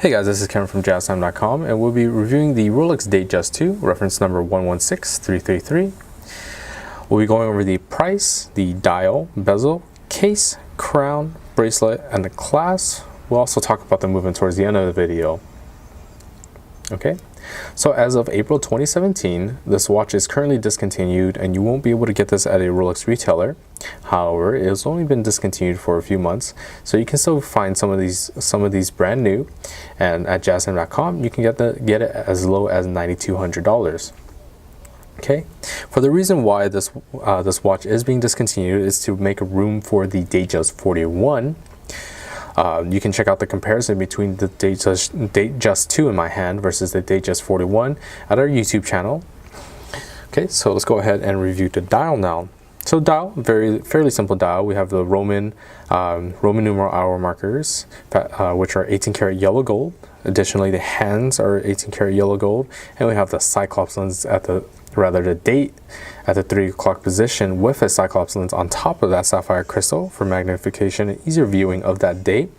Hey guys, this is Kevin from JazTime.com, and we'll be reviewing the Rolex Datejust II, reference number 116333. We'll be going over the price, the dial, bezel, case, crown, bracelet, and the clasp. We'll also talk about the movement towards the end of the video. Okay, so as of April 2017, this watch is currently discontinued and you won't be able to get this at a Rolex retailer. However, it has only been discontinued for a few months, so you can still find some of these brand new, and at JazTime.com you can get it as low as $9,200. Okay, for the reason why this watch is being discontinued is to make room for the Datejust 41. You can check out the comparison between the Datejust 2 in my hand versus the Datejust 41 at our YouTube channel. Okay, so let's go ahead and review the dial now. So dial, fairly simple dial. We have the Roman numeral hour markers, which are 18 karat yellow gold. Additionally, the hands are 18 karat yellow gold, and we have the Cyclops lens the date at the 3 o'clock position with a Cyclops lens on top of that sapphire crystal for magnification and easier viewing of that date.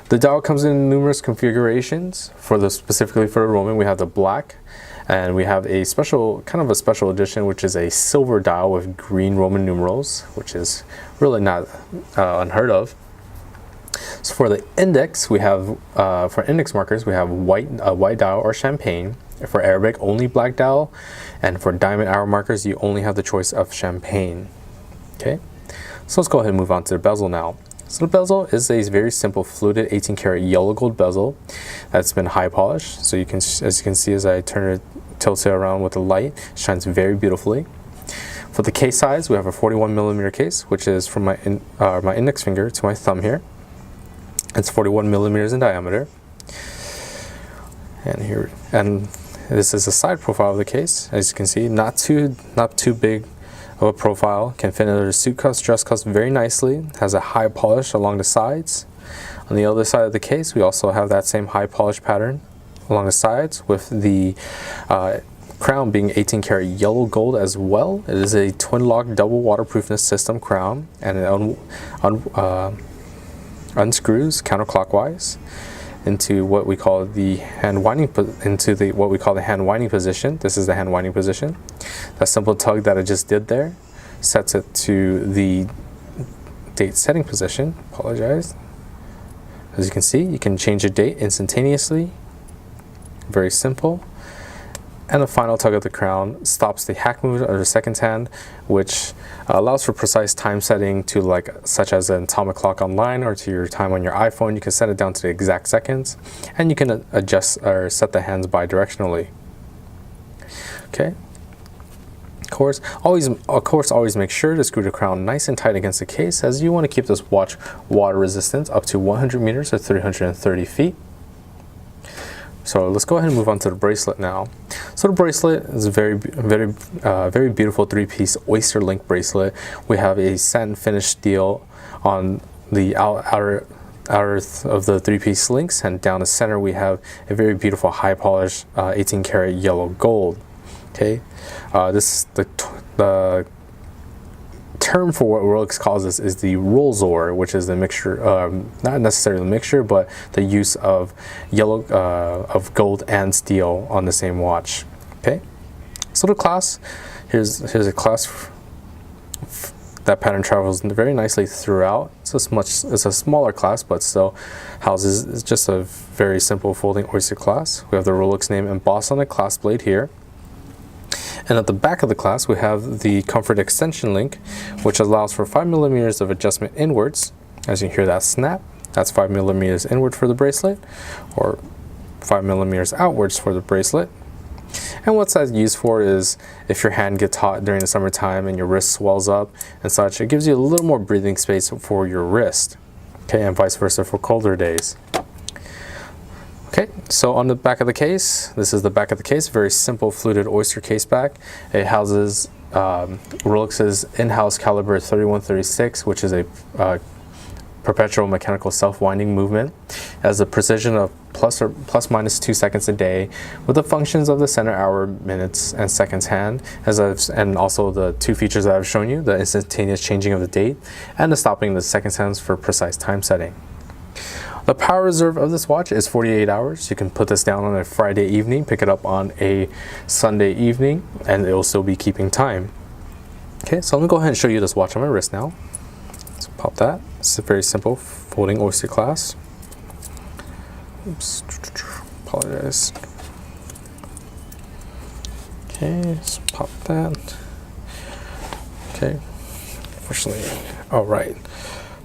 The dial comes in numerous configurations. Specifically for the Roman, we have the black, and we have a special edition, which is a silver dial with green Roman numerals, which is really not unheard of. So for the index, we have for index markers, we have white dial or champagne. For Arabic, only black dial, and for diamond hour markers, you only have the choice of champagne. Okay, so let's go ahead and move on to the bezel now. So the bezel is a very simple fluted 18 karat yellow gold bezel that's been high polished. So as you can see, as I tilt it around with the light, it shines very beautifully. For the case size, we have a 41mm case, which is from my index finger to my thumb here. It's 41mm in diameter. And this is the side profile of the case. As you can see, not too big of a profile. Can fit under the suit cuffs, dress cuffs very nicely. Has a high polish along the sides. On the other side of the case, we also have that same high polish pattern along the sides, with the crown being 18 karat yellow gold as well. It is a twin lock double waterproofness system crown, and it unscrews counterclockwise into what we call the hand winding position. This is the hand winding position. That simple tug that I just did there sets it to the date setting position. Apologize. As you can see, you can change the date instantaneously. Very simple. And the final tug of the crown stops the hack movement of the second hand, which allows for precise time setting to such as an atomic clock online or to your time on your iPhone. You can set it down to the exact seconds, and you can adjust or set the hands bidirectionally. Okay. Of course, always make sure to screw the crown nice and tight against the case, as you want to keep this watch water resistant up to 100 meters or 330 feet. So let's go ahead and move on to the bracelet now. So the bracelet is a very beautiful 3-piece oyster link bracelet. We have a satin finish steel on the outer of the 3-piece links, and down the center we have a very beautiful high polish 18 karat yellow gold. Okay, this is the term for what Rolex calls this is the Rollzor, which is the mixture, not necessarily the mixture, but the use of of gold and steel on the same watch. Okay, so the clasp, here's a clasp. That pattern travels very nicely throughout. It's a smaller clasp, but still houses just a very simple folding oyster clasp. We have the Rolex name embossed on the clasp blade here. And at the back of the clasp, we have the comfort extension link, which allows for 5mm of adjustment inwards. As you hear that snap, that's 5mm inward for the bracelet, or 5mm outwards for the bracelet. And what that's used for is if your hand gets hot during the summertime and your wrist swells up and such, it gives you a little more breathing space for your wrist. Okay, and vice versa for colder days. Okay, so on the back of the case, this is the back of the case, very simple fluted oyster case back. It houses Rolex's in-house caliber 3136, which is a perpetual mechanical self-winding movement. It has a precision of plus minus 2 seconds a day, with the functions of the center hour, minutes, and seconds hand, and also the 2 features that I've shown you, the instantaneous changing of the date and the stopping the seconds hands for precise time setting. The power reserve of this watch is 48 hours. You can put this down on a Friday evening, pick it up on a Sunday evening, and it will still be keeping time. Okay, so I'm gonna go ahead and show you this watch on my wrist now. So pop that. It's a very simple folding oyster clasp. Oops, apologize. Okay, so pop that. Okay, unfortunately, all right.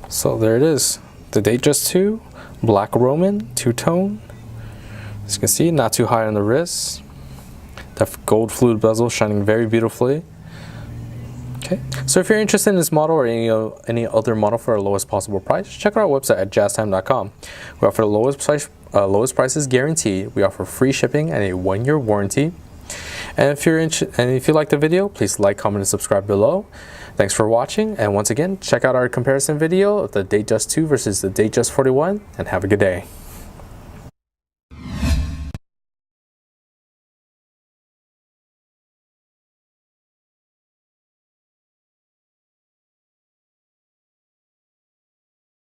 So there it is, the Datejust II, black Roman, two-tone. As you can see, not too high on the wrist. The gold fluted bezel shining very beautifully. Okay, so if you're interested in this model or any other model for our lowest possible price, check out our website at JazTime.com. We offer the lowest prices guaranteed. We offer free shipping and a 1-year warranty. And if you like the video, please like, comment, and subscribe below. Thanks for watching, and once again, check out our comparison video of the Datejust II versus the Datejust 41, and have a good day.